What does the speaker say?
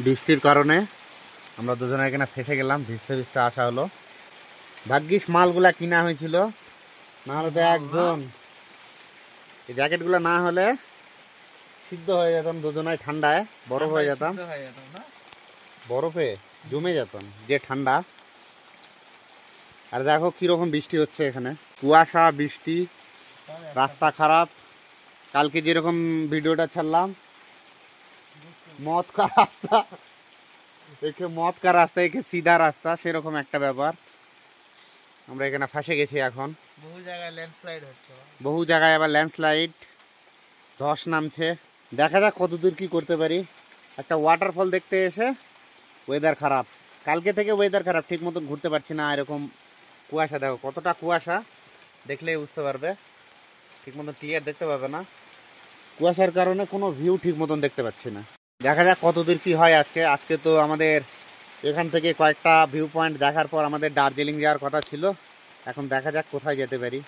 বৃষ্টির কারণে আমরা দুজনে এখানে ফেসে গেলাম, ভিজতে ভিজতে আসা হলো। ভাগ্যিস মালগুলা কিনা হয়েছিল, না হলে তো একজন এই জ্যাকেটগুলো না হলে সিদ্ধ হয়ে যেতাম দুজনায়, ঠান্ডায় বরফ হয়ে যেতাম, বরফে জমে যেতাম, যে ঠান্ডা। আর দেখো কিরকম বৃষ্টি হচ্ছে এখানে, কুয়াশা, বৃষ্টি, রাস্তা খারাপ। কালকে যেরকম ভিডিওটা ছাড়লাম মদ কা রাস্তা, একে মদ কা রাস্তা, একে সিধা রাস্তা, সেরকম একটা ব্যাপার। আমরা এখানে ফাঁসে গেছি এখন। বহু জায়গায় ল্যান্ডস্লাইড হচ্ছে, বহু জায়গায় আবার ল্যান্ডস্লাইড, ধস নামছে। দেখা যাক কতদূর কি করতে পারি। একটা ওয়াটারফল দেখতে এসে ওয়েদার খারাপ, কালকে থেকে ওয়েদার খারাপ, ঠিক মতন ঘুরতে পারছি না। এরকম কুয়াশা, দেখো কতটা কুয়াশা, দেখলেই বুঝতে পারবে, ঠিক মতন ক্লিয়ার দেখতে পাবে না। কুয়াশার কারণে কোনো ভিউ ঠিক মতন দেখতে পাচ্ছি না। দেখা যাক কতদূর কি হয় আজকে। আজকে তো আমাদের এখান থেকে কয়েকটা ভিউ পয়েন্ট দেখার পর আমাদের দার্জিলিং যাওয়ার কথা ছিল। এখন দেখা যাক কোথায় যেতে পারি।